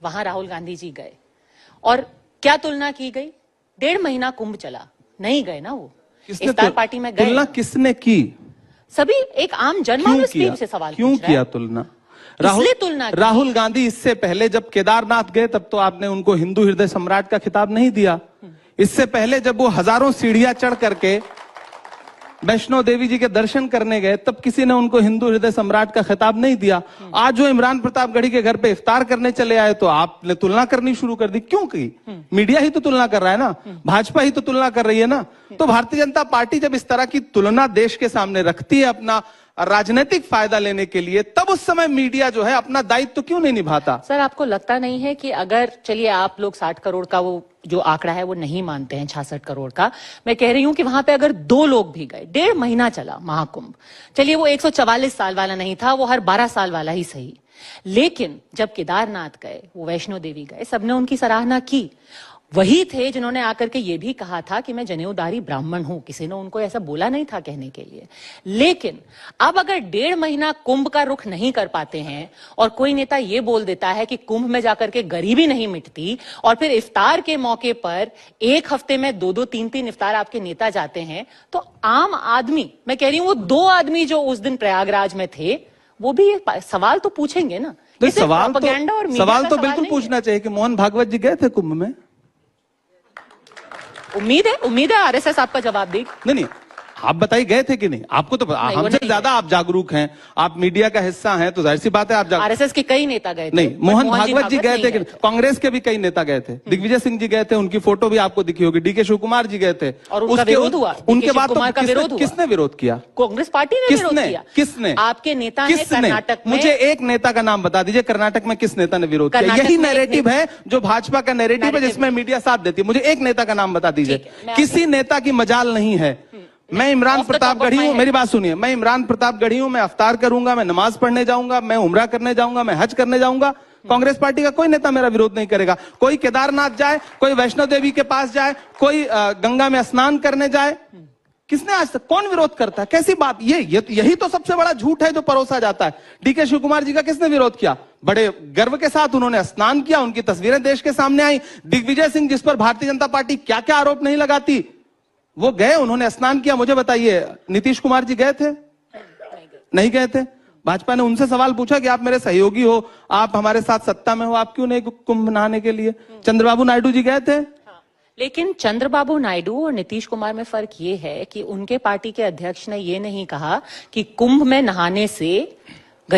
वहां राहुल गांधी जी गए और क्या तुलना की गई? 1.5 महीना कुंभ चला, नहीं गए ना वो। इफ्तार पार्टी में गए। तुलना किसने की? सभी एक आम जनमानस भी से सवाल क्यों किया तुलना? राहुल गांधी इससे पहले जब केदारनाथ गए तब तो आपने उनको हिंदू हृदय सम्राट का खिताब नहीं दिया। इससे पहले जब वो हजारों सीढ़ियां चढ़ करके वैष्णो देवी जी के दर्शन करने गए तब किसी ने उनको हिंदू हृदय सम्राट का खिताब नहीं दिया। आज जो इमरान प्रतापगढ़ी के घर पे इफ्तार करने चले आए तो आपने तुलना करनी शुरू कर दी। क्यों की? मीडिया ही तो तुलना कर रहा है ना, भाजपा ही तो तुलना कर रही है ना। तो भारतीय जनता पार्टी जब इस तरह की तुलना देश के सामने रखती है अपना राजनीतिक फायदा लेने के लिए, तब उस समय मीडिया जो है अपना दायित्व तो क्यों नहीं निभाता? सर, आपको लगता नहीं है कि अगर चलिए आप लोग 60 करोड़ का वो जो आंकड़ा है वो नहीं मानते हैं, 66 करोड़ का, मैं कह रही हूं कि वहां पे अगर 2 लोग भी गए, 1.5 महीना चला महाकुंभ, चलिए वो 144 साल वाला नहीं था, वो हर 12 साल वाला ही सही, लेकिन जब केदारनाथ गए, वो वैष्णो देवी गए, सबने उनकी सराहना की। वही थे जिन्होंने आकर के ये भी कहा था कि मैं जनेऊधारी ब्राह्मण हूं, किसी ने उनको ऐसा बोला नहीं था कहने के लिए। लेकिन अब अगर 1.5 महीना कुंभ का रुख नहीं कर पाते हैं और कोई नेता ये बोल देता है कि कुंभ में जाकर के गरीबी नहीं मिटती, और फिर इफ्तार के मौके पर 1 हफ्ते में 2-2, 3-3 इफ्तार आपके नेता जाते हैं, तो आम आदमी, मैं कह रही हूं वो 2 आदमी जो उस दिन प्रयागराज में थे, वो भी ये सवाल तो पूछेंगे ना। सवाल तो बिल्कुल पूछना चाहिए कि मोहन भागवत जी गए थे कुंभ में। उम्मीद है आरएसएस आपका जवाब देगी। नहीं, आप बताइए गए थे कि नहीं? आपको तो हमसे ज्यादा आप जागरूक हैं, आप मीडिया का हिस्सा हैं, तो जाहिर सी बात है आप आरएसएस के कई नेता गए थे। नहीं, मोहन भागवत जी गए थे कि कांग्रेस के भी कई नेता गए थे। दिग्विजय सिंह जी गए थे, उनकी फोटो भी आपको दिखी होगी। डीके शिव कुमार जी गए थे और उनका विरोध हुआ। उनके बाद किसने विरोध किया? कांग्रेस पार्टी ने विरोध किया। किसने? आपके नेता हैं कर्नाटक में। मुझे एक नेता का नाम बता दीजिए, कर्नाटक में किस नेता ने विरोध किया? यही नैरेटिव है जो भाजपा का नैरेटिव है जिसमें मीडिया साथ देती है। मुझे एक नेता का नाम बता दीजिए। किसी नेता की मजाल नहीं है। मैं इमरान प्रतापगढ़ी हूं, मेरी बात सुनिए, मैं इमरान प्रतापगढ़ी हूं, मैं अफ्तार करूंगा, मैं नमाज पढ़ने जाऊंगा, मैं उम्रा करने जाऊंगा, मैं हज करने जाऊंगा। कांग्रेस पार्टी का कोई नेता मेरा विरोध नहीं करेगा। कोई केदारनाथ जाए, कोई वैष्णो देवी के पास जाए, कोई गंगा में स्नान करने जाए, किसने आज तक, कौन विरोध करता है? कैसी बात? यही तो सबसे बड़ा झूठ है जो परोसा जाता है। डीके शिव कुमार जी का किसने विरोध किया? बड़े गर्व के साथ उन्होंने स्नान किया, उनकी तस्वीरें देश के सामने आई। दिग्विजय सिंह, जिस पर भारतीय जनता पार्टी क्या क्या आरोप नहीं लगाती, वो गए, उन्होंने स्नान किया। मुझे बताइए, नीतीश कुमार जी गए थे? नहीं गए थे। भाजपा ने उनसे सवाल पूछा कि आप मेरे सहयोगी हो, आप हमारे साथ सत्ता में हो, आप क्यों नहीं कुंभ नहाने के लिए? चंद्रबाबू नायडू जी गए थे? लेकिन चंद्रबाबू नायडू और नीतीश कुमार में फर्क ये है कि उनके पार्टी के अध्यक्ष ने ये नहीं कहा कि कुंभ में नहाने से